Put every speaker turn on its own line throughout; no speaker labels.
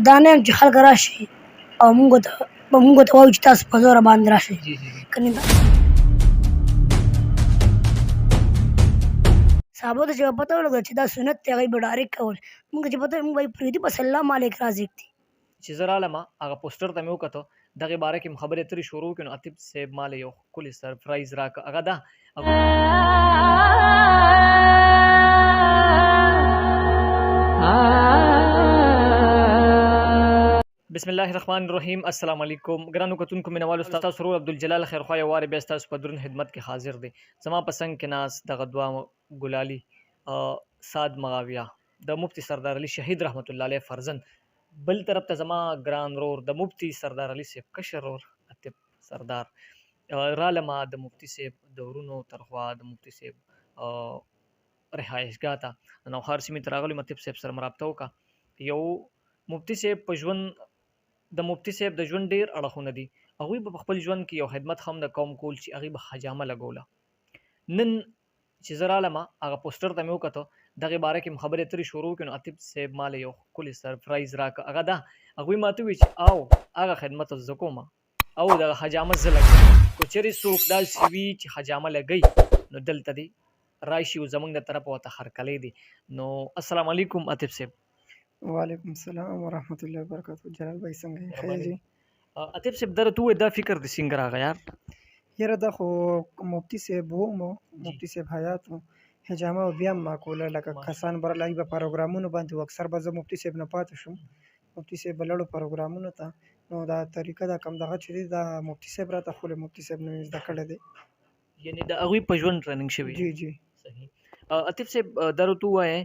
دا نه یم چې خلک راشي او موږ ته وایي چې تاسو په زوره باندې راشئ. کنې صحابو ته چې به پته ولګه چې دا سنت دی هغوی به ډارې کول. موږ چې پته موږ به یې پرېږدي په سلام علیک رازق دي.
چې زه رالم هغه پوسټر ته مې وکتو دغې باره کې م خبرې اترې شروع کړې نو عتیب صاحب ما له یو ښکلی سرپرایز راکړه هغه دا بسم الله الرحمن الرحیم. السلام علیکم ګرانو کتونکو مینوالو، ستاسو سرور عبدالجلال خیرخوا یو وارې بیا ستاسو په درون خدمت کې حاضر دی. زما په څنګ کې ناست دغه دوه ګلالي سعد مغاویه د مفتي سردار علي شهید رحمت الله علیه فرزند، بل طرف ته زما ګران رور د مفتي سردار علي صاحب کشر رور عتیب سردار رالمه د مفتي صاحب د ورونو ترخوا د مفتي صاحب رهایشګاه ته نوښار سیمې ته راغلم. عتیب صاحب سره مرابطه وکړه. یو مفتي صاحب په ژوند د مفتي صاحب د ژوند ډېر اړخونه دي. هغوی به په خپل ژوند کې یو خدمت هم د قوم کول چې هغوی به حجامه لګوله. نن چې زه رالمه هغه پوسټر ته مې وکتو دغې باره کې م خبرې اترې شروع کړې نو عتیب صاحب ما له یو ښکلی سرپرایز راکړه هغه دا هغوی ماته وویل چې او هغه خدمت زه کوم او دغه حجامه زه لګوم. که چېرې څوک داسې وي چې حجامه لګوي نو دلته دې راشي او زموږ د طرفه ورته هرکلی دی. نو السلام علیکم عتیب صاحب.
وعلیکم السلام ورحمۃ اللہ وبرکاتہ. جلال بھائی څنګه یې؟ خیر جی.
عتیب صاحب دره ته ووایه دا فکر د څنګه راغی یار؟
یاره دا خو مفتي صاحب ومو، مفتي صاحب حیات و حجامه او بیا هم ما کوله لکه کسان برلای به پروګرامونو باندې و اکثر به زه مفتي صاحب نه پاتې شوم، مفتي صاحب به لړو پروګرامونو ته. نو دا طریقه دا کم دغه چې دی دا مفتي صاحب راته خو له مفتي صاحب نه مې زده کړی دی.
یعنې د هغوی په ژوند ټریننګ شوي؟
جی جی.
صحیح. عتیب صاحب دا ته ووایه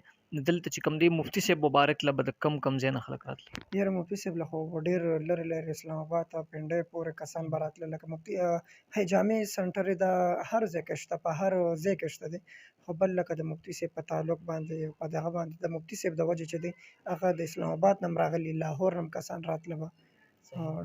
دلته چې کوم دی مفتي صاحب مبارک له به د کم ځای نه خلک راتلي؟
یاره مفتي صاحب له خو ډېر لرې لرې اسلام آباد ته پنډۍ پورې کسان به راتله. لکه مفتي حجامې سنټر یې د هر ځای کې شته، په هر ځای کې شته دی. خو بل لکه د مفتي صاحب په تعلق باندې په دغه باندې د مفتي صاحب د وجې چې دی هغه د اسلام آباد نه هم راغلي، لاهور نه هم کسان راتله به،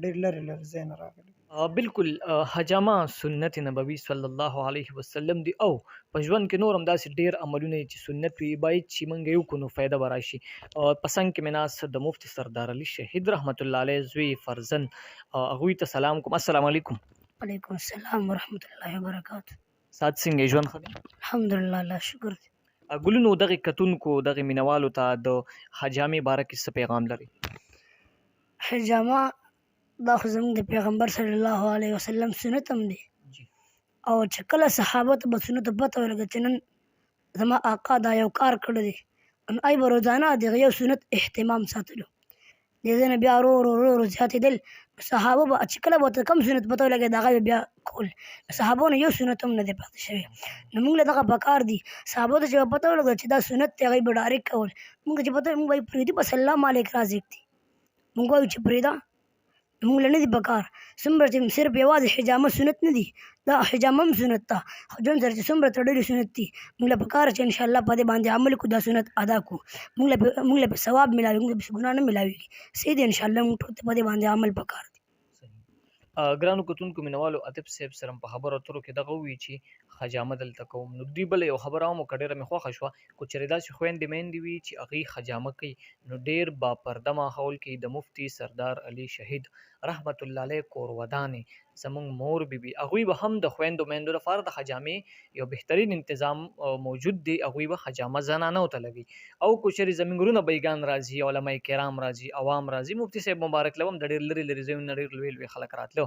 ډېر لرې لرې ځای نه راغلي.
بالکل حجامه سنت نبوي صلی الله علیه وسلم دی او په ژوند کې نور هم داسې ډېر عملونه چې سنت وي باید چې موږ یې وکړو نو فایده به راشي. په څنګ کې مې ناست د مفتي سردار علي شهید رحمت الله علیه زوی فرزند، هغوی ته سلام کوم. السلام علیکم.
وعلیکم السلام ورحمت الله وبرکاتہ.
سعد څنګه یې؟ ژوند ښه دی؟
الحمدلله الله شکر دی.
ګلونو دغې کتونکو دغې مینوالو ته د حجامې باره کې څه پیغام لري؟
حجامه دا خو زموږ د پیغمبر صلی الله علیه وسلم سنت هم دی او چې کله صحابه ته به سنتو پته ولګه چې نن زما آقا دا یو کار کړی دی نو ای به روزانه د هغه یو سنت اهتمام ساتلو. د دې نه بیا ورو ورو ورو زیاتېدل. صحابه به چې کله به ورته کم سنت پته ولګېد هغه به بیا کول. صحابو نه یو سنت هم نه دی پاتې شوی. نو موږ له دغه پکار دي صحابو ته چې به پته ولګه چې دا سنت دی هغوی به ډارې کول. موږ چې پته موږ به یې پرېږدي په سلام علیک رازق دي. موږ وایو چې پرېږده موږ له نه دي پکار. څومره چې صرف یوازې حجامه سنت نه دي، دا حجامه هم سنت ده. خو ژوند سره چې څومره تړلي سنت دي موږ له پکار چې انشاءالله په دې باندې عمل کړو، دا سنت ادا کړو. موږ له پې ثواب میلاوي، موږ له پې ګناه نه میلاویږي. صحیح دی انشاءالله موږ ټول ته په دې باندې عمل پکار دی.
ګرانو کتونکو مینوالو، عتیب صاحب سره په خبرو اترو کې دغه ووایي چې حجامه دلته کوم. نو دوی بله یو خبره هم وکړه ډېره مې خوښه شوه. که چېرې داسې خویندې میندې وي چې هغوی حجامه کوي نو ډېر باپرده ماحول کې د مفتي سردار علي شهید رحمت الله علیه کور ودانې زموږ مور بیبي هغوی به هم د خویندو میندو لپاره د حجامې یو بهترین انتظام موجود دی. هغوی به حجامه زنانو ته لګي او که چېرې زموږ وروڼه بیګان راځي، علما کرام راځي، عوام راځي، مفتي صاحب مبارک له هم د ډېر لرې لرې ځایونو نه ډېر لوی لوی خلک راتلو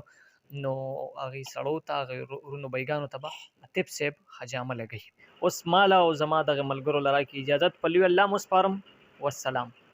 نو هغې سړو ته هغې ورونو بیګانو ته به عتیب صاحب حجامه لګوي. اوس ماله او زما دغې ملګرو له راکړي اجازت په لوی الله مو سپارم. والسلام.